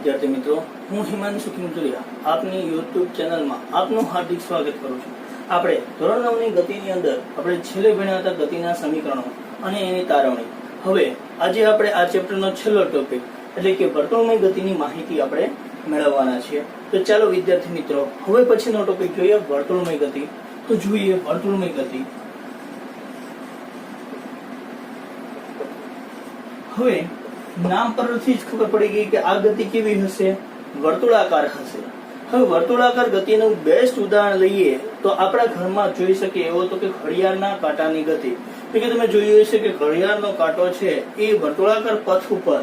વિદ્યાર્થી મિત્રો, હું હિમાંશુ કિંજોરિયા આપની યુટ્યુબ ચેનલમાં આપનું હાર્દિક સ્વાગત કરું છું। આપણે ધોરણ 9 ની ગતિની અંદર આપણે છેલ્લે ભણ્યા હતા ગતિના સમીકરણો અને એની તારવણી। હવે આજે આપણે આ ચેપ્ટરનો છેલ્લો ટોપિક એટલે કે વર્તુળમય ગતિની માહિતી આપણે મેળવવાના છીએ। તો ચાલો વિદ્યાર્થી મિત્રો, હવે પછીનો ટોપિક જોઈએ વર્તુળમય ગતિ। તો જોઈએ વર્તુળમય ગતિ। હવે નામ પરથી જ ખબર પડી ગઈ કે આ ગતિ કેવી હશે, વર્તુળાકાર હશે। હવે વર્તુળાકાર ગતિનું બેસ્ટ ઉદાહરણ લઈએ તો આપણા ઘરમાં જોઈ શકીએ એવો તો કે ઘડિયાળના કાંટાની ગતિ। તો કે તમે જોયું હશે કે ઘડિયાળનો કાંટો છે એ વર્તુળાકાર પથ ઉપર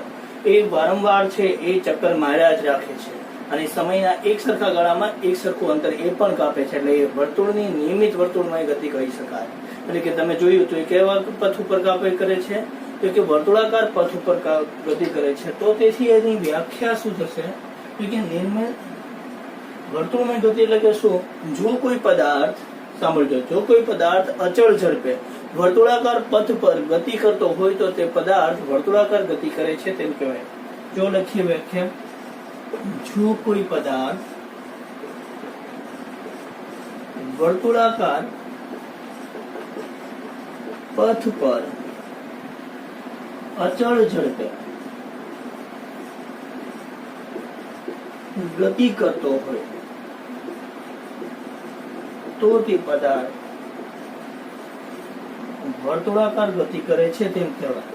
એ વારંવાર છે એ ચક્કર માર્યા જ રાખે છે અને સમયના એક સરખા ગાળામાં એક સરખું અંતર એ પણ કાપે છે, એટલે એ વર્તુળની નિયમિત વર્તુળમય ગતિ કહી શકાય। એટલે કે તમે જોયું તો એ કેવા પથ ઉપર કાપે કરે છે, તો કે વર્તુળાકાર પથ ઉપર ગતિ કરે છે। તો તેથી એની વ્યાખ્યા શું થશે કે નિયમિત વર્તુળમય ગતિ એટલે કે શું? જો કોઈ પદાર્થ, સાંભળજો, જો કોઈ પદાર્થ અચળ ઝડપે વર્તુળાકાર પથ પર ગતિ કરતો હોય તો તે પદાર્થ વર્તુળાકાર ગતિ કરે છે તેમ કહેવાય। જો લખીએ વ્યાખ્યા, જો કોઈ પદાર્થ વર્તુળાકાર પથ પર અચળ ઝડપે ગતિ કરતો હોય તો તે પદાર્થ વર્તુળાકાર ગતિ કરે છે તેમ કહેવાય।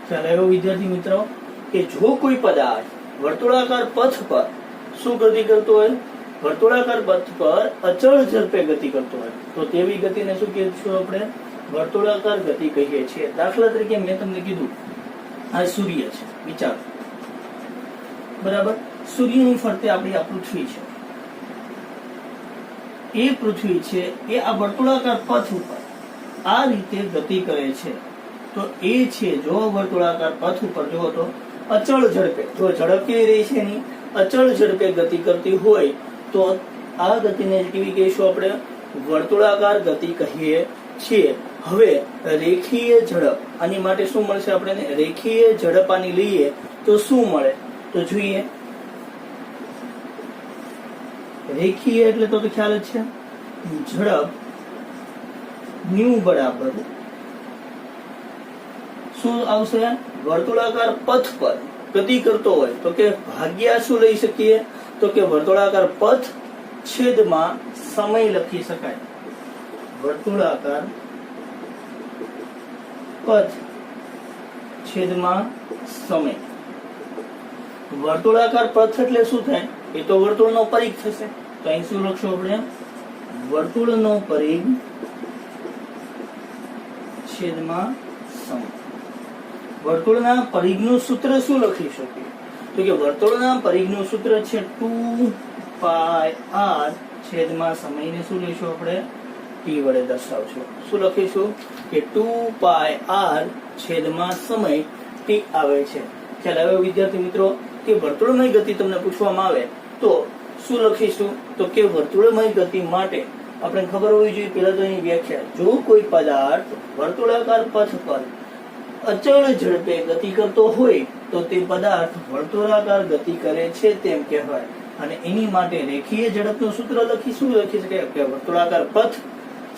ખ્યાલ આવ્યો વિદ્યાર્થી મિત્રો કે જો કોઈ પદાર્થ વર્તુળાકાર પથ પર શું ગતિ કરતો હોય, વર્તુળાકાર પથ પર અચળ ઝડપે ગતિ કરતો હોય તો તેવી ગતિને શું કહીશું આપણે? વર્તુળાકાર ગતિ કહીએ છીએ। દાખલા તરીકે મેં તમને કીધું આ સૂર્ય છે, વિચારો, બરાબર? સૂર્યની ફરતે આપણી આ પૃથ્વી છે, એ પૃથ્વી છે એ આ વર્તુળાકાર પથ ઉપર આ રીતે ગતિ કરે છે તો એ છે જો વર્તુળાકાર પથ ઉપર જો તો અચળ ઝડપે, જો ઝડપ કેવી રહી છે એની અચળ ઝડપે ગતિ કરતી હોય તો આ ગતિને કેવી કહીશું આપણે? વર્તુળાકાર ગતિ કહીએ છીએ। હવે રેખીય ઝડપ, આની માટે શું મળશે આપણે? રેખીય ઝડપ આની લઈએ તો શું મળે? તો જોઈએ, રેખીય એટલે તો ખ્યાલ જ છે, ઝડપ ન્યુ બરાબર શું આવશે? વર્તુળાકાર પથ પર ગતિ કરતો હોય તો કે ભાગ્યા શું લઈ શકીએ? તો કે વર્તુળાકાર પથ છેદમાં સમય લખી શકાય। વર્તુળાકાર પથ છેદમાં સમય। વર્તુળાકાર પથ એટલે શું થાય? એ તો વર્તુળનો પરિઘ થશે, તો અહીં શું લખશું આપણે? વર્તુળનો પરિઘ છેદમાં સમય। વર્તુળના પરિઘનું સૂત્ર શું લખી શકીએ? તો કે વર્તુળના પરિઘનું સૂત્ર છે 2πr છેદમાં સમયને શું લઈશું આપણે? t વડે દર્શાવશું। શું લખીશું? કે 2πr છેદમાં સમય t આવે છે। ખ્યાલ આવ્યો વિદ્યાર્થી મિત્રો કે વર્તુળમય ગતિ તમને પૂછવામાં આવે તો શું લખીશું? તો કે વર્તુળમય ગતિ માટે આપણે ખબર હોવી જોઈએ પહેલા તો એની વ્યાખ્યા, જો કોઈ પદાર્થ વર્તુળાકાર પથ પર અચળ ઝડપે ગતિ કરતો હોય તો તે પદાર્થ વર્તુળાકાર ગતિ કરે છે તેમ કહેવાય। અને એની માટે રેખીય ઝડપનું સૂત્ર શું લખી શકાય? કે વર્તુળાકાર પથ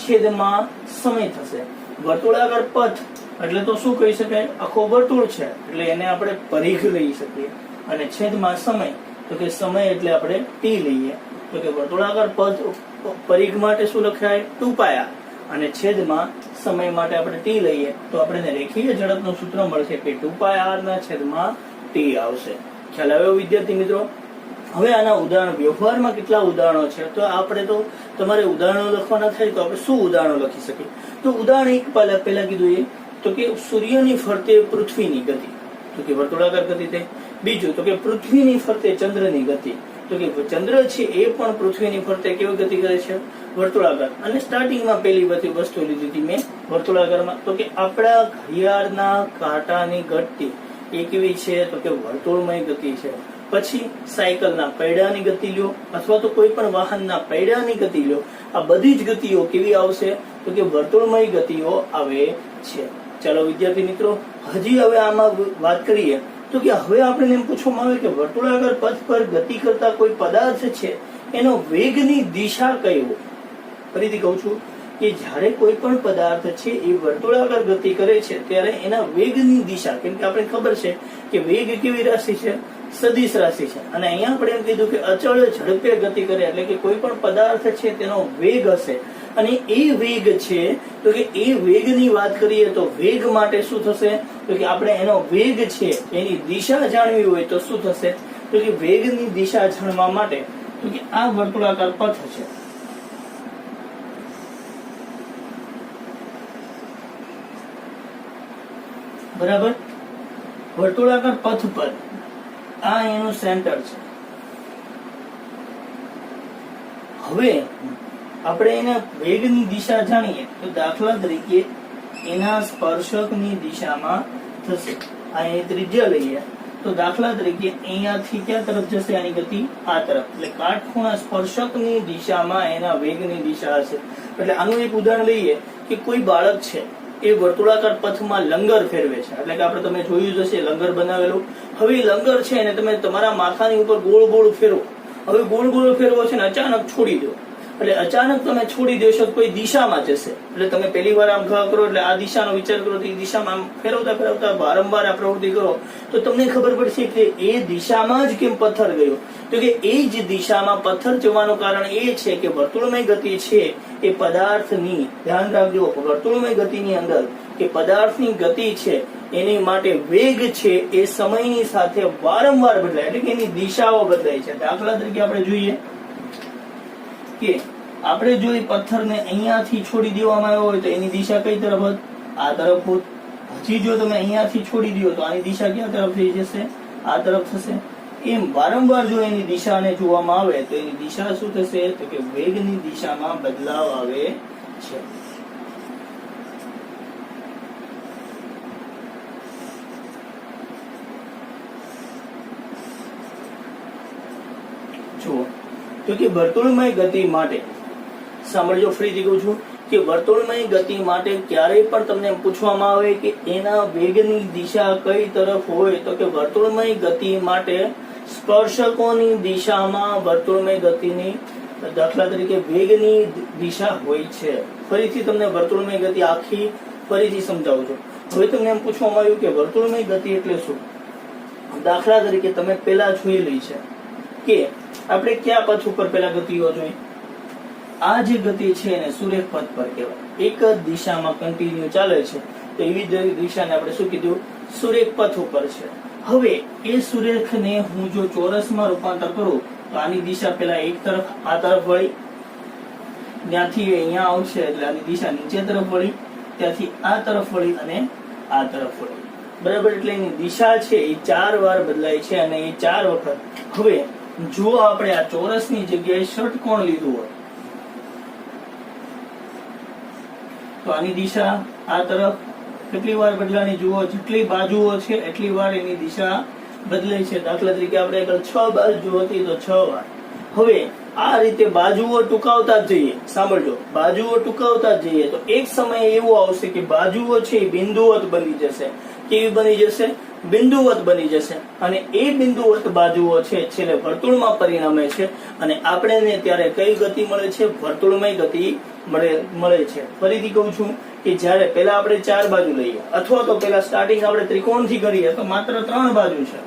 છેદમાં સમય થશે। વર્તુળાકાર પથ એટલે તો શું કહી શકાય? આખો વર્તુળ છે એટલે એને આપણે પરિઘ લઈ શકીએ, અને છેદમાં સમય તો કે સમય એટલે આપણે t લઈએ, તો કે વર્તુળાકાર પથ પરિઘ માટે શું લખાય? 2πr અને છેદમાં સમય માટે આપણે t લઈએ તો આપણે રેખીય ઝડપનું સૂત્ર મળશે કે 2πr ના છેદમાં t આવશે। ખ્યાલ આવ્યો વિદ્યાર્થી મિત્રો? હવે આના ઉદાહરણ, વ્યવહારમાં કેટલા ઉદાહરણો છે તો આપણે તો તમારે ઉદાહરણો લખવાના થાય તો આપણે શું ઉદાહરણો લખી શકીએ? તો ઉદાહરણ એક પહેલા કીધું એ તો કે સૂર્યની ફરતે પૃથ્વીની ગતિ, તો કે વર્તુળાકાર ગતિ થઈ। બીજું તો કે પૃથ્વીની ફરતે ચંદ્રની ગતિ, તો કે ચંદ્ર છે એ પણ પૃથ્વીની ફરતે કેવી ગતિ કરે છે? વર્તુળાકાર। અને સ્ટાર્ટિંગમાં પહેલી બધી વસ્તુ લીધી હતી મેં વર્તુળાકારમાં, તો કે આપણા ઘડિયાળના કાંટાની ગતિ એ કેવી છે? તો કે વર્તુળમય ગતિ છે। પછી સાયકલના પૈડાની ગતિ લ્યો અથવા તો કોઈ પણ વાહનના પૈડાની ગતિ લ્યો, આ બધી જ ગતિઓ કેવી આવશે? તો કે વર્તુળમય ગતિઓ આવે છે. ચાલો વિદ્યાર્થી મિત્રો, હજી હવે આમાં વાત કરીએ તો કે હવે આપણે એમ પૂછવામાં આવે કે વર્તુળાકાર પથ પર ગતિ કરતા કોઈ પદાર્થ છે એનો વેગની દિશા કઈ હોય? ફરીથી કહું છું કે જ્યારે કોઈ પણ પદાર્થ છે એ વર્તુળાકાર ગતિ કરે છે ત્યારે એના વેગની દિશા, કેમ કે આપણે ખબર છે કે વેગ કેવી રાશિ છે? સદિશ રાશિ છે. અને અહીંયા આપણે એમ કીધું કે અચળ ઝડપે ગતિ કરે એટલે કે કોઈ પણ પદાર્થ છે તેનો વેગ હશે, અને એ વેગ છે તો કે એ વેગની વાત કરીએ તો વેગ માટે શું થશે? તો કે આપણે એનો વેગ છે એની દિશા જાણવી હોય તો શું થશે? તો કે વેગની દિશા જાણવા માટે તો કે આ વર્તુળાકાર પથ છે, બરાબર, વર્તુળાકાર પથ પર આ એનું સેન્ટર છે. હવે આપણે એના વેગની દિશા જાણીએ તો દાખલા તરીકે એના સ્પર્શકની દિશામાં થશે. આ ત્રિજ્યા લઈએ તો દાખલા તરીકે અહીંયાથી ક્યાં તરફ જશે આની ગતિ? આ તરફ. એટલે કાટખૂણા સ્પર્શકની દિશામાં એના વેગની દિશા હશે. એટલે આનું એક ઉદાહરણ લઈએ કે કોઈ બાળક છે એ વર્તુળાકાર પથમાં લંગર ફેરવે છે, એટલે કે આપણે તમે જોયું જ હશે લંગર બનાવેલું. હવે લંગર છે એને તમે તમારા માથાની ઉપર ગોળ ગોળ ફેરવો. હવે ગોળ ગોળ ફેરવો છે ને અચાનક છોડી દો, એટલે અચાનક તમે છોડી દેશો કોઈ દિશામાં જશે. એટલે તમે પહેલી વાર આમ ઘા કરો એટલે આ દિશાનો વિચાર કરો તો એ દિશામાં આમ ફેરવતા ફેરવતા વારંવાર આ પ્રવૃત્તિ કરો તો તમને ખબર પડશે કે એ દિશામાં જ કેમ પથ્થર ગયો? તો કે એ જ દિશામાં પથ્થર જવાનું કારણ એ છે કે વર્તુળમય ગતિ છે એ પદાર્થની, ધ્યાન રાખજો, વર્તુળમય ગતિની અંદર કે પદાર્થની ગતિ છે એની માટે વેગ છે એ સમયની સાથે વારંવાર બદલાય, એટલે કે એની દિશાઓ બદલાય છે. દાખલા તરીકે આપણે જોઈએ કે આપણે જો એ પથ્થરને અહીંયાથી છોડી દેવામાં આવ્યો હોય તો એની દિશા કઈ તરફ હોત? આ તરફ હોત. હજી જો તમે અહીંયાથી છોડી દો તો આની દિશા ક્યાં તરફ થઈ જશે? આ તરફ થશે. એમ વારંવાર જો એની દિશાને જોવામાં આવે તો એની દિશા શું થશે? તો કે વેગની દિશામાં બદલાવ આવે છે. જુઓ તો કે વર્તુળમય ગતિ માટે, સાંભળજો ફરીથી કહું છું કે વર્તુળમય ગતિ માટે ક્યારેય પણ તમને પૂછવામાં આવે કે એના વેગની દિશા કઈ તરફ હોય તો કે વર્તુળમય ગતિ માટે સ્પર્શકોની દિશામાં વર્તુળમય ગતિની દાખલા તરીકે વેગની દિશા હોય છે. ફરીથી તમને વર્તુળમય ગતિ આખી ફરીથી સમજાવું છું. હવે તમને એમ પૂછવામાં આવ્યું કે વર્તુળમય ગતિ એટલે શું? દાખલા તરીકે તમે પેલા જોયેલી છે કે આપણે કયા પથ ઉપર પેલા ગતિઓ જોઈ? આ જે ગતિ છે એને સુરેખ પથ પર કહેવાય. એક જ દિશામાં કન્ટિન્યુ ચાલે છે તો એવી દિશાને આપણે શું કીધું? સુરેખ પથ ઉપર છે. હવે એ સુરેખને હું જો ચોરસમાં રૂપાંતર કરું તો આની દિશા પેલા એક તરફ આ તરફ વળી, ત્યાંથી અહીંયા આવશે એટલે આની દિશા નીચે તરફ વળી, ત્યાંથી આ તરફ વળી અને આ તરફ વળી, બરાબર. એટલે એની દિશા છે એ 4 વાર બદલાય છે અને એ 4 વખત. હવે જો આપણે આ ચોરસની જગ્યાએ ષટકોણ લીધું હોય તો આની દિશા આ તરફ કેટલી વાર બદલાની? જુઓ, જેટલી બાજુઓ છે એટલી વાર એની દિશા બદલાય છે. દાખલા તરીકે આપણે આગળ 6 બાજુ હતી તો 6 વાર. હવે આ રીતે બાજુઓ ટૂંકાવતા જ જઈએ, સાંભળજો, બાજુઓ ટૂંકાવતા જ જઈએ તો એક સમય એવો આવશે કે બાજુઓ છે એ બિંદુવત બની જશે. કેવી બની જશે? બિંદુવત બની જશે. અને એ બિંદુવત બાજુઓ છે છેલ્લે વર્તુળમાં પરિણમે છે અને આપણને ત્યારે કઈ ગતિ મળે છે? વર્તુળમય ગતિ મળે છે. ફરીથી કહું છું કે જ્યારે પેલા આપણે 4 બાજુ લઈએ અથવા તો પેલા સ્ટાર્ટિંગ આપણે ત્રિકોણથી કરીએ તો માત્ર 3 બાજુ છે.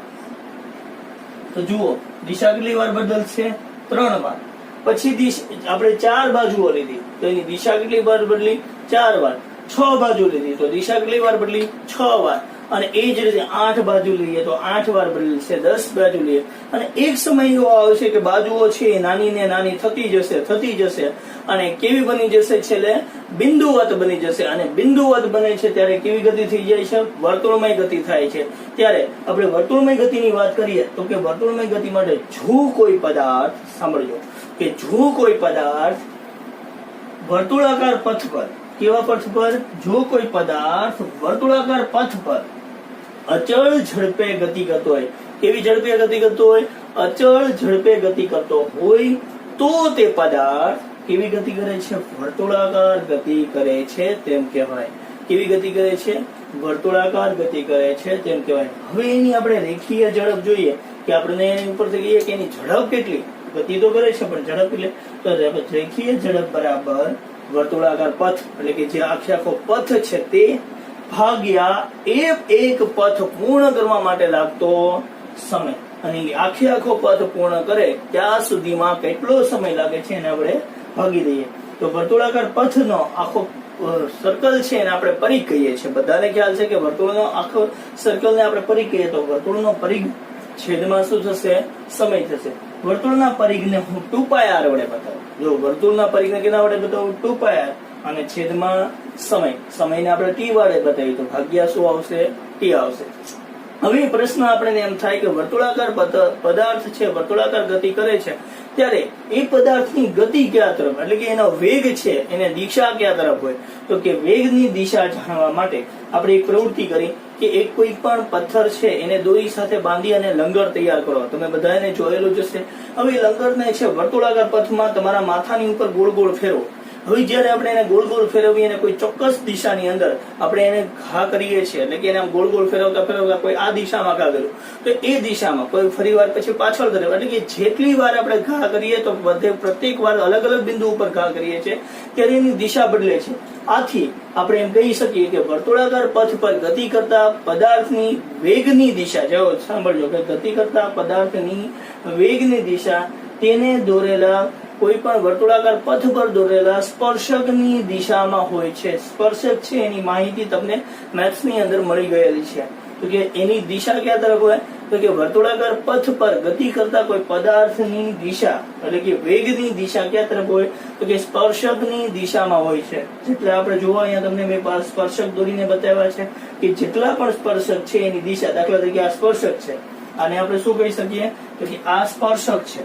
તો જુઓ દિશા કેટલી વાર બદલશે? 3 વાર. પછી આપણે 4 બાજુઓ લીધી તો એની દિશા કેટલી વાર બદલી? 4 વાર. 6 બાજુ લીધી તો દિશા કેટલી વાર બદલી? 6 વાર. અને એ જ રીતે 8 બાજુ લઈએ તો 8 વાર બદલશે. 10 બાજુ લઈએ અને એક સમય એવો આવશે કે બાજુઓ છે એ નાની ને નાની થતી જશે અને કેવી બની જશે? છેલ્લે બિંદુવત બની જશે. અને બિંદુવત બને છે ત્યારે કેવી ગતિ થઈ જાય છે? વર્તુળમય ગતિ થાય છે. ત્યારે આપણે વર્તુળમય ગતિની વાત કરીએ તો કે વર્તુળમય ગતિ માટે જો કોઈ પદાર્થ, સાંભળજો, કે જો કોઈ પદાર્થ વર્તુળાકાર પથ પર, કેવા પથ પર? જો કોઈ પદાર્થ વર્તુળાકાર પથ પર અચળ ઝડપે ગતિ કરતો હોય કેવી ઝડપે ગતિ કરતો હોય? અચળ ઝડપે ગતિ કરતો હોય તો તે પદાર્થ કેવી ગતિ કરે છે? વર્તુળાકાર ગતિ કરે છે તેમ કહેવાય. કેવી ગતિ કરે છે? વર્તુળાકાર ગતિ કરે છે તેમ કહેવાય. હવે એની આપણે રેખીય ઝડપ જોઈએ કે આપણે એની ઉપરથી કહીએ કે એની ઝડપ કેટલી? ગતિ તો કરે છે પણ ઝડપ એટલે તો રેખીય ઝડપ બરાબર વર્તુળાકાર પથ એટલે કે જે આખો પથ છે તે ભાગ્યા એક પથ પૂર્ણ કરવા માટે લાગતો સમય. અને આખો પથ પૂર્ણ કરે ત્યાં સુધીમાં કેટલો સમય લાગે છે એને આપણે ભાગી દઈએ. તો વર્તુળાકાર પથનો આખો સર્કલ છે એને આપણે પરિઘ કહીએ છીએ. બધાને ખ્યાલ છે કે વર્તુળનો આખો સર્કલ ને આપણે પરિઘ કહીએ તો વર્તુળનો પરિઘ છેદમાં શું થશે? સમય થશે. વર્તુળના પરિઘને હું 2πr વડે બતાવું. જો વર્તુળના પરિઘને કેના વડે બતાવું? 2πr અને છેદમાં સમયને આપણે t વડે બતાવીએ તો ભાગ્યા શું આવશે? t આવશે. હવે પ્રશ્ન આપણે એમ થાય કે વર્તુળાકાર પદાર્થ છે વર્તુળાકાર ગતિ કરે છે ત્યારે એ પદાર્થની ગતિ ક્યાં તરફ એટલે કે એનો વેગ છે એને દિશા ક્યાં તરફ હોય? તો કે વેગની દિશા જાણવા માટે આપણે એક પ્રવૃત્તિ કરી કે એક કોઈ પણ પથ્થર છે એને દોરી સાથે બાંધી અને લંગર તૈયાર કરો. તમે બધાને જોયેલું જ હશે. હવે લંગરને છે વર્તુળાકાર પથમાં તમારા માથાની ઉપર ગોળ ગોળ ફેરવો. હવે જયારે આપણે એને ગોળ ગોળ ફેરવીએ અને કોઈ ચોક્કસ દિશાની અંદર આપણે એને ઘા કરીએ છીએ એટલે કે એને ગોળ ગોળ ફેરવતા કોઈ આ દિશામાં ઘા કર્યું તો એ દિશામાં કોઈ ફરી વાર પછી પાછળ કર્યો એટલે કે જેટલી વાર આપણે ઘા કરીએ તો પ્રત્યેક વાર અલગ અલગ બિંદુ ઉપર ઘા કરીએ છીએ ત્યારે એની દિશા બદલે છે. આથી આપણે એમ કહી શકીએ કે વર્તુળાકાર પથ પર ગતિ કરતા પદાર્થની વેગની દિશા જો સાંભળજો કે ગતિ કરતા પદાર્થની વેગની દિશા તેને દોરેલા કોઈ પણ વર્તુળાકાર પથ પર દોરેલા સ્પર્શકની દિશામાં હોય છે. સ્પર્શક છે એની માહિતી તમને મેથ્સની અંદર મળી ગયેલી છે. તો કે એની દિશા ક્યાં તરફ હોય? તો કે વર્તુળાકાર પથ પર ગતિ કરતા કોઈ પદાર્થની દિશા એટલે કે વેગની દિશા ક્યાં તરફ હોય? તો કે સ્પર્શકની દિશામાં હોય છે. જેટલા આપણે જોવા અહીંયા તમને મેં સ્પર્શક દોરીને બતાવ્યા છે કે જેટલા પણ સ્પર્શક છે એની દિશા દાખલા તરીકે આ સ્પર્શક છે આને આપણે શું કહી શકીએ? તો કે આ સ્પર્શક છે.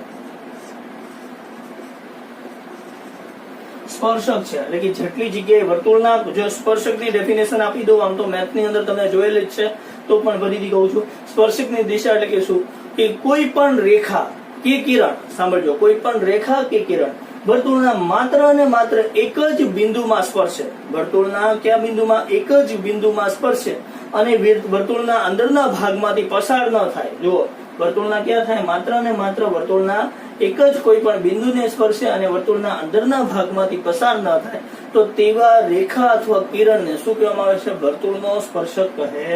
સ્પર્શક છે એટલે કે જેટલી જગ્યાએ વર્તુળના જો સ્પર્શકની ડેફિનેશન આપી દઉં આમ તો મેથની અંદર તમે જોયેલી જ છે તો પણ ફરીથી કહું છું. સ્પર્શકની દિશા એટલે કે શું? કે કોઈ પણ રેખા કે કિરણ સાંભળજો કોઈ પણ રેખા કે કિરણ વર્તુળના માત્ર અને માત્ર એક જ બિંદુમાં સ્પર્શે. વર્તુળના કયા બિંદુમાં? એક જ બિંદુમાં સ્પર્શે અને વર્તુળના અંદરના ભાગમાંથી પસાર ન થાય. જુઓ વર્તુળના ક્યાં થાય? માત્ર અને માત્ર વર્તુળના એક જ કોઈ પણ બિંદુને સ્પર્શે અને વર્તુળના અંદરના ભાગમાંથી પસાર ન થાય તો તેવા રેખા અથવા કિરણને શું કહેવામાં આવે છે? વર્તુળનો સ્પર્શક કહે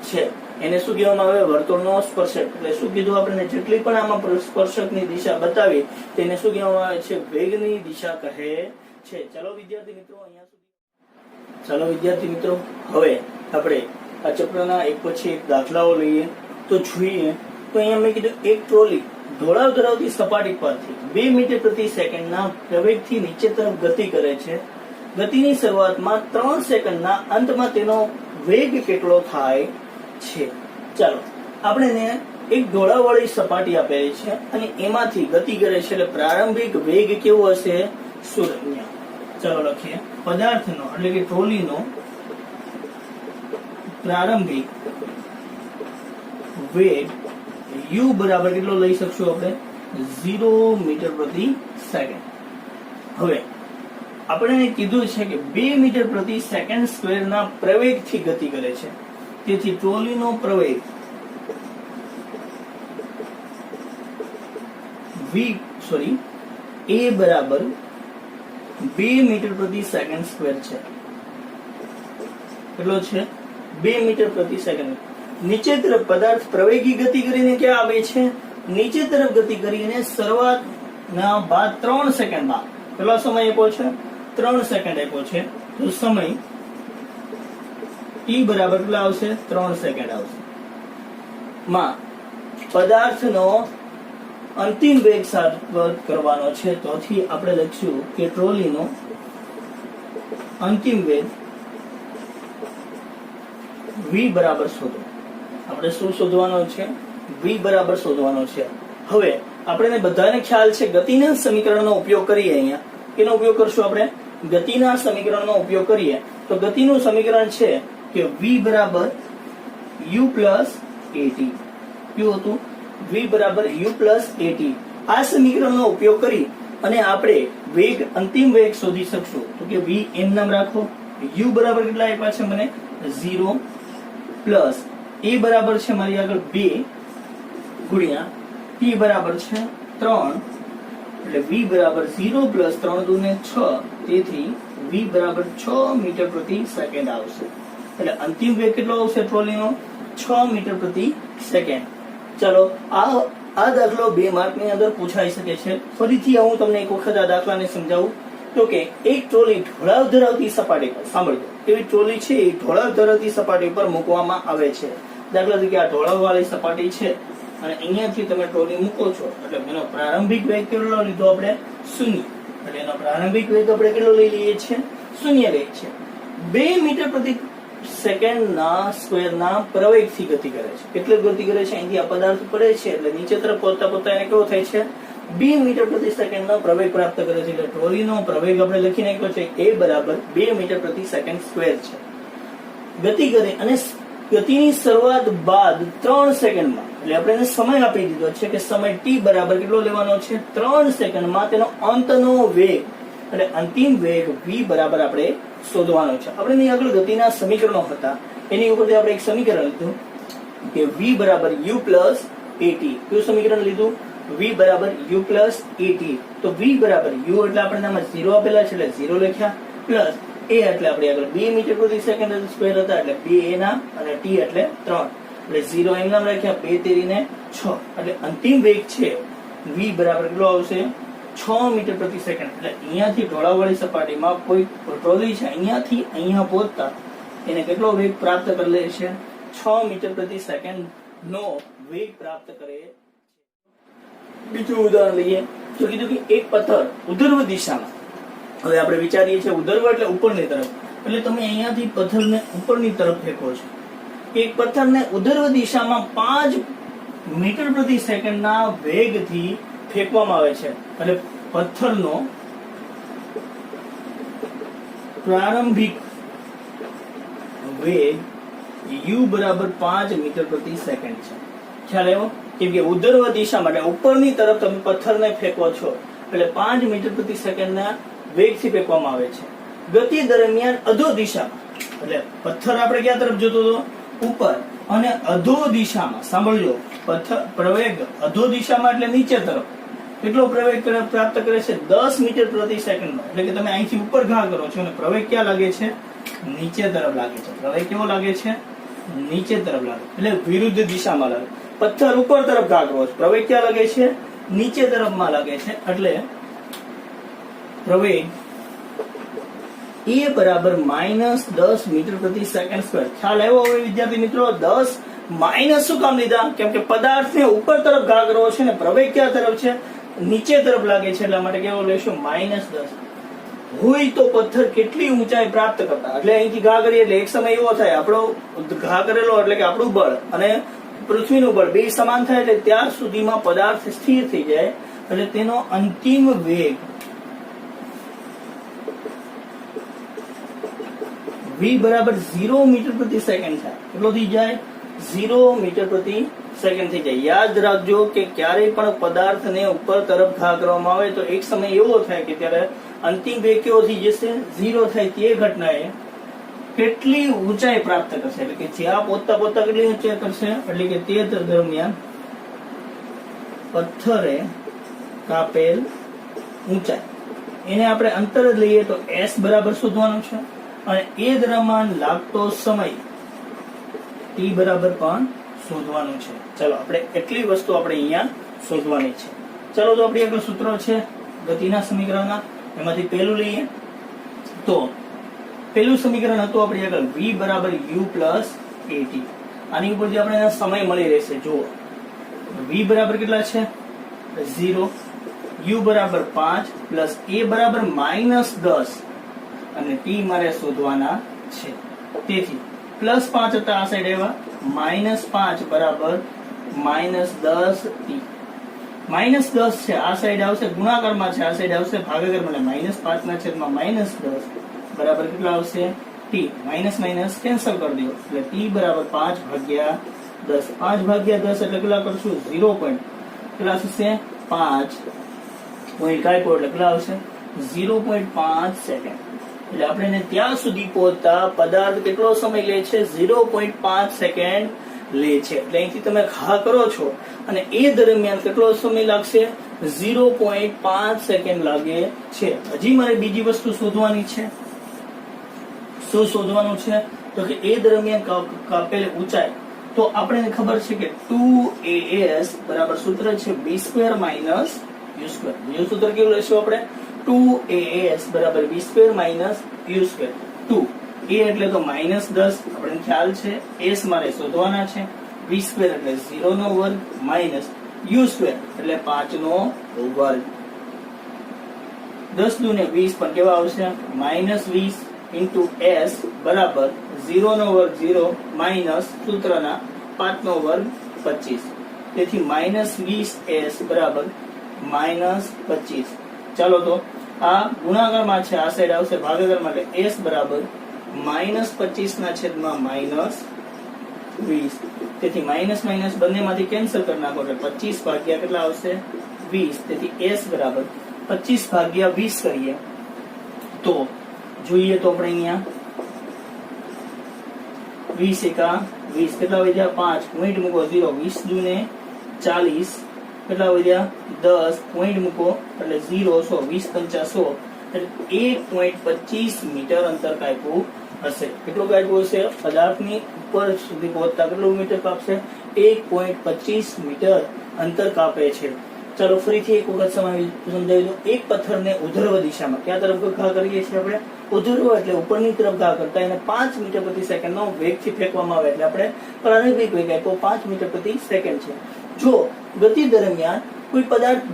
છે. એને શું કહેવામાં આવે? વર્તુળનો સ્પર્શક. એટલે શું કીધું આપણે? જેટલી પણ આમાં સ્પર્શકની દિશા બતાવી તેને શું કહેવામાં આવે છે? વેગની દિશા કહે છે. ચાલો વિદ્યાર્થી મિત્રો હવે આપણે આ ચક્રના એક પછી એક દાખલાઓ લઈએ તો જોઈએ. તો અહીંયા મેં કીધું એક ટ્રોલી ઢોળાવ ધરાવતી સપાટી પરથી 2 મીટર પ્રતિ સેકન્ડના પ્રવેગથી નીચે તરફ ગતિ કરે છે. ગતિની શરૂઆતમાં 3 સેકન્ડના અંતમાં તેનો વેગ કેટલો થાય છે? ચાલો આપણે એક ઢોળાવવાળી સપાટી આપેલી છે અને એમાંથી ગતિ કરે છે એટલે પ્રારંભિક વેગ કેવો હશે? 0. ચાલો લખીએ. પદાર્થનો એટલે કે ટ્રોલીનો પ્રારંભિક વેગ u બરાબર કેટલો લઈ શકશું આપણે? 0 મીટર પ્રતિ સેકન્ડ. હવે આપણે કીધું છે કે 2 મીટર પ્રતિ સેકન્ડ સ્ક્વેરના પ્રવેગથી ગતિ કરે છે. તેથી ટ્રોલીનો પ્રવેગ a બરાબર 2 મીટર પ્રતિ સેકન્ડ સ્ક્વેર છે. કેટલો છે? 2 મીટર પ્રતિ સેકન્ડ. નીચે તરફ પદાર્થ પ્રવેગી ગતિ કરીને ક્યાં આવે છે? નીચે તરફ ગતિ કરીને શરૂઆતના બાદ 3 સેકન્ડમાં કેટલો સમય આપ્યો છે? 3 સેકન્ડ આપ્યો છે. તો સમય t બરાબર કેટલા આવશે? 3 સેકન્ડ આવશે. માં પદાર્થનો અંતિમ વેગ સાબિત કરવાનો છે તો આપણે લખીશું કે ટ્રોલીનો અંતિમ વેગ v બરાબર શોધો. આપણે શું શોધવાનો છે? v બરાબર શોધવાનો છે. હવે આપણે બધાને ખ્યાલ છે ગતિના સમીકરણનો ઉપયોગ કરીએ. અહીંયા એનો ઉપયોગ કરશું આપણે? ગતિના સમીકરણનો ઉપયોગ કરીએ તો ગતિનું સમીકરણ છે કે v બરાબર u પ્લસ at. કયું હતું? v બરાબર u પ્લસ at. આ સમીકરણનો ઉપયોગ કરી અને આપણે વેગ અંતિમ વેગ શોધી શકશું. તો કે v એમ નામ રાખો, u બરાબર કેટલા આપ્યા છે મને 0 પ્લસ a બરાબર છે મારી આગળ 2 ગુણ્યા t બરાબર છે 3, એટલે v બરાબર 0 પ્લસ 3 દુને 6, તેથી v બરાબર 6 મીટર પ્રતિ સેકન્ડ આવશે. એટલે અંતિમ વેગ કેટલો આવશે ટ્રોલીનો 6 મીટર પ્રતિ સેકન્ડ. ચલો આ દાખલો 2 માર્કની અંદર પૂછાઈ શકે છે. ફરીથી હું તમને એક વખત આ દાખલાને સમજાવું. તો કે એક ટ્રોલી ઢોળાવ ધરાવતી સપાટી પર, સાંભળજો, એવી ટ્રોલી છે એ ઢોળાવ ધરાવતી સપાટી પર મૂકવામાં આવે છે. દાખલા તરીકે આ ઢોળાવ વાળી સપાટી છે અને અહીંયાથી તમે ટ્રોલી મૂકો છો, એટલે એનો પ્રારંભિક વેગ કેટલો લીધો આપણે 0. એટલે એનો પ્રારંભિક વેગ આપણે કેટલો લઈ લઈએ છીએ 0 લઈએ છીએ. 2 મીટર પ્રતિ સેકન્ડના સ્ક્વેરના પ્રવેગથી ગતિ કરે છે. કેટલી ગતિ કરે છે? અહીંથી આ પદાર્થ પડે છે એટલે નીચે તરફ પહોંચતા પહોંચતા એને કેવો થાય છે 2 મીટર પ્રતિ સેકન્ડનો પ્રવેગ પ્રાપ્ત કરે છે. એટલે ટ્રોલીનો પ્રવેગ આપણે લખી નાખ્યો છે a બરાબર 2 મીટર પ્રતિ સેકન્ડ સ્ક્વેર છે. ગતિ કરે અને ગતિની શરૂઆત બાદ 3 સેકન્ડમાં, એટલે આપણે એને સમય આપી દીધો છે કે સમય t બરાબર કેટલો લેવાનો છે 3 સેકન્ડમાં તેનો અંતનો વેગ એટલે અંતિમ વેગ v બરાબર આપણે શોધવાનો છે. આપણે આગળ ગતિના સમીકરણો હતા એની ઉપરથી આપણે એક સમીકરણ લીધું કે v બરાબર u પ્લસ at. કયું સમીકરણ લીધું? v બરાબર u પ્લસ at. તો v બરાબર u એટલે આપણે આમાં 0 આપેલા છે એટલે 0 લખ્યા, પ્લસ a એટલે આપણે આગળ 2 મીટર પ્રતિ સેકન્ડ સ્ક્વેર હતા એટલે 2 a ના, અને t એટલે 3 એટલે 0 એમ નામ રાખ્યા, 2 તેરીને 6. એટલે અંતિમ વેગ છે v બરાબર કેટલો આવશે 6 મીટર પ્રતિ સેકન્ડ. એટલે અહીંયાથી ઢોળાવવાળી સપાટીમાં કોઈ ટ્રોલી છે અહીંયાથી અહીંયા પહોંચતા એને કેટલો વેગ પ્રાપ્ત કરી લે છે 6 મીટર પ્રતિ સેકન્ડ નો વેગ પ્રાપ્ત કરે. બીજું ઉદાહરણ લઈએ તો કીધું કે એક પથ્થર ઉધર્વ દિશામાં, હવે આપણે વિચારીએ છીએ ઉધર્વ એટલે ઉપરની તરફ, એટલે તમે અહીંયાથી પથ્થરને ઉપરની તરફ ફેંકો છો. એક પથ્થરને ઉધર્વ દિશામાં 5 મીટર પ્રતિ સેકન્ડના વેગથી ફેંકવામાં આવે છે. એટલે પથ્થરનો પ્રારંભિક વેગ u બરાબર 5 મીટર પ્રતિ સેકન્ડ છે. ખ્યાલ આવ્યો? કેમ કે ઉધર્વ દિશા માટે ઉપરની તરફ તમે પથ્થરને ફેંકો છો એટલે 5 મીટર પ્રતિ સેકન્ડના વેગથી ફેંકવામાં આવે છે. ગતિ દરમિયાન અધો દિશામાં, એટલે પથ્થર આપણે ક્યાં તરફ જતો હતો? ઉપર, અને અધો દિશામાં, સાંભળજો, પથ્થર પ્રવેગ અધો દિશામાં એટલે નીચે તરફ કેટલો પ્રવેગ પ્રાપ્ત કરે છે 10 મીટર પ્રતિ સેકન્ડનો. એટલે કે તમે અહીંથી ઉપર ઘા કરો છો અને પ્રવેગ ક્યાં લાગે છે? નીચે તરફ લાગે છે. પ્રવેગ કેવો લાગે છે? નીચે તરફ લાગે, એટલે વિરુદ્ધ દિશામાં લાગે. પથ્થર ઉપર તરફ ઘા કરો છો, પ્રવેગ ક્યાં લાગે છે? નીચે તરફમાં લાગે છે. એટલે પ્રવેગ એ બરાબર -10 મીટર પ્રતિ સેકન્ડ સ્ક્વેર. ખ્યાલ આવ્યો હવે વિદ્યાર્થી મિત્રો? 10 માઇનસ શું કામ લીધા? કેમ કે પદાર્થને ઉપર તરફ ઘા કરવો છે ને પ્રવેગ ક્યાં તરફ છે? નીચે તરફ લાગે છે. એટલા માટે કેવો લેશું? -10. હોય તો પથ્થર કેટલી ઊંચાઈ પ્રાપ્ત કરતા, એટલે અહીંથી ઘા કરીએ એટલે એક સમય એવો થાય આપણો ઘા કરેલો એટલે કે આપણું બળ અને પૃથ્વીનું બળ બે સમાન થાય એટલે ત્યાર સુધીમાં પદાર્થ સ્થિર થઈ જાય. એટલે તેનો અંતિમ વેગ v બરાબર 0 મીટર પ્રતિ સેકન્ડ થાય. કેટલો થઈ જાય? 0 મીટર પ્રતિ સેકન્ડ થઈ જાય. યાદ રાખજો કે ક્યારેય પણ પદાર્થને ઉપર તરફ ઘા કરવામાં આવે તો એક સમય એવો થાય કે ત્યારે અંતિમ વેગ કેવો થઈ જશે? 0 થાય. તે ઘટનાએ કેટલી ઊંચાઈ પ્રાપ્ત કરશે, એટલે કે જ્યાં પહોંચતા પહોંચતા કેટલી ઊંચાઈ કરશે? એટલે કે તે દરમિયાન પથ્થરે કાપેલ ઊંચાઈ એને આપણે અંતર જ લઈએ તો s બરાબર શોધવાનું છે, અને એ દરમિયાન લાગતો સમય t બરાબર પણ શોધવાનું છે. ચલો આપણે એટલી વસ્તુ આપણે અહીંયા શોધવાની છે. ચલો તો આપણી આગળ સૂત્રો છે ગતિના સમીકરણના, એમાંથી પહેલું લઈએ તો પહેલું સમીકરણ હતું આપણી આગળ v બરાબર u પ્લસ at. આની ઉપરથી આપણે સમય મળી રહેશે. જુઓ v બરાબર કેટલા છે? 0, u બરાબર 5 પ્લસ a બરાબર -10 અને t મારે શોધવાના છે. તેથી +5 હતા આ સાઈડ આવ્યા, -5 બરાબર -10t. -10 છે આ સાઈડ આવશે, ગુણાકારમાં છે આ સાઈડ આવશે, ભાગાકારમાં એટલે -5/-10 બરાબર કેટલા આવશે? t. માઇનસ માઇનસ કેન્સલ કરી દો એટલે t બરાબર 5/10 10 5 ભાગ્યા 10 એટલે કેટલા કરશું 0 પોઈન્ટ કેટલા થશે 5 પોઈન્ટ કાપ્યો એટલે કેટલા આવશે 0.5 સેકન્ડ એટલે આપણે એને ત્યાં સુધી પહોંચતા પદાર્થ કેટલો સમય લે છે 0.5 સેકન્ડ લે છે એટલે અહીંથી તમે ઘા કરો છો અને એ દરમિયાન કેટલો સમય લાગશે 0.5 સેકન્ડ લાગે છે હજી મારે બીજી વસ્તુ શોધવાની છે શું શોધવાનું છે તો કે એ દરમિયાન કાપેલ ઊંચાઈ તો આપણને ખબર છે કે 2as બરાબર સૂત્ર છે b² માઇનસ u². બીજું સૂત્ર કેવું લેશું આપણે 2as બરાબર b² માઇનસ u². 2 a એટલે તો -10 આપણને ખ્યાલ છે s મારે શોધવાના છે b² એટલે 0 નો વર્ગ માઇનસ u² એટલે 5 નો વર્ગ 10 દુને 20 પણ કેવા આવશે -20 ઇન્ટુ s બરાબર 0 નો વર્ગ 0 માઇનસ સૂત્રના 5 નો વર્ગ 25 તેથી -20s બરાબર -25 ચાલો તો આ ગુણાકારમાં છે આ સાઈડ આવશે ભાગાકારમાં એટલે s બરાબર -25 ના છેદમાં -20 તેથી માઇનસ માઇનસ બંનેમાંથી કેન્સલ કરી નાખો એટલે 25 ભાગ્યા કેટલા આવશે 20 તેથી s બરાબર 25 ભાગ્યા 20 કરીએ તો જોઈએ તો આપણે અહીંયા 20 એકા 20 કેટલા વધ્યા 5 પોઈન્ટ મૂકો 0 20 દુને 40 કેટલા વધ્યા 10 પોઈન્ટ મૂકો એટલે 0 100 20 પંચા 100 એટલે 1.25 મીટર અંતર કાપ્યું હશે કેટલું કાપ્યું હશે પદાર્થની ઉપર સુધી પહોંચતા કેટલું મીટર કાપશે 1.25 મીટર અંતર કાપે છે ચાલો ફરીથી એક વખત સમજાવી દો એક પથ્થરને ઉધર્વ દિશામાં ક્યાં તરફ ઘા કરીએ છીએ આપણે ઉધર્વ એટલે ઉપરની તરફ ઘા કરતા એને 5 મીટર પ્રતિ સેકન્ડનો વેગથી ફેંકવામાં આવે એટલે આપણે પ્રારંભિક વેગ આપ્યો 5 મીટર પ્રતિ સેકન્ડ છે જો ગતિ દરમિયાન કોઈ પદાર્થ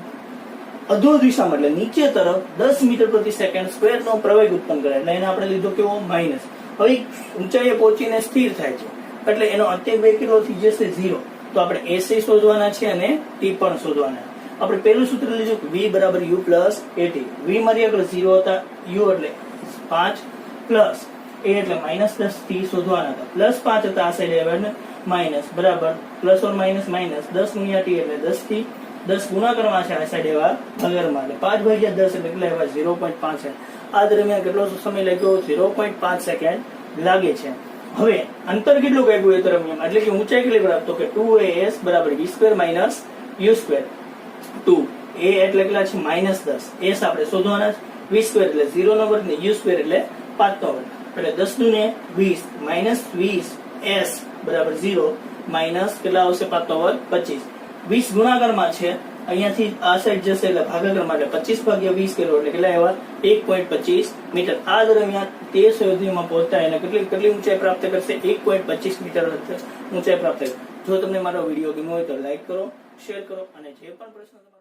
અધો દિશામાં એટલે નીચે તરફ 10 મીટર પ્રતિ સેકન્ડ સ્ક્વેર નો પ્રવેગ ઉત્પન્ન કરે એટલે એને આપણે લીધો કેવો માઇનસ હવે ઊંચાઈએ પહોંચીને સ્થિર થાય છે એટલે એનો અત્યંત વેગ કેટલો થઈ જશે 0 તો આપણે s શોધવાના છે અને t પણ શોધવાના આપણે પહેલું સૂત્ર લીધું v બરાબર u પ્લસ at v મારી આગળ 0 હતા u એટલે 5 પ્લસ a એટલે -10 t શોધવાના હતા પ્લસ 5 હતા આ સાઈડ આવે માઇનસ બરાબર પ્લસ ઓર માઇનસ માઇનસ 10 ગુણ્યા t એટલે 10 થી 10 ગુણાકારમાં છે આ સાઈડ એવા ભાગાકારમાં એટલે 5 ભાગ્યા 10 એટલે કેટલા એવા 0.5 છે આ દરમિયાન કેટલો સમય લાગ્યો 0.5 સેકન્ડ લાગે છે હવે અંતર કેટલું કાપ્યું એ દરમિયાન એટલે કે ઊંચાઈ કેટલી બરાબર તો કે 2as બરાબર b² માઇનસ u². 2 a એટલે કેટલા છે -10 s આપણે શોધવાના છે v² એટલે 0 નો વર્ગ ને u² એટલે 5 નો વર્ગ એટલે 10 દુને 20 -20 s બરાબર 0 માઇનસ કેટલા આવશે 5 નો વર્ગ 25 20 ગુણાકારમાં છે અહીંયાથી આ સાઈડ જશે એટલે ભાગાકારમાં એટલે 25 ભાગ્યા 20 કર્યો એટલે કેટલા આવ્યા 1.25 મીટર આ દરમિયાન તે સુધીમાં પહોંચતા એને કેટલી ઊંચાઈ પ્રાપ્ત કરશે 1.25 મીટર ઊંચાઈ પ્રાપ્ત કરશે જો તમને મારો વિડીયો ગમ્યો હોય તો લાઈક કરો શેર કરો અને જે પણ પ્રશ્ન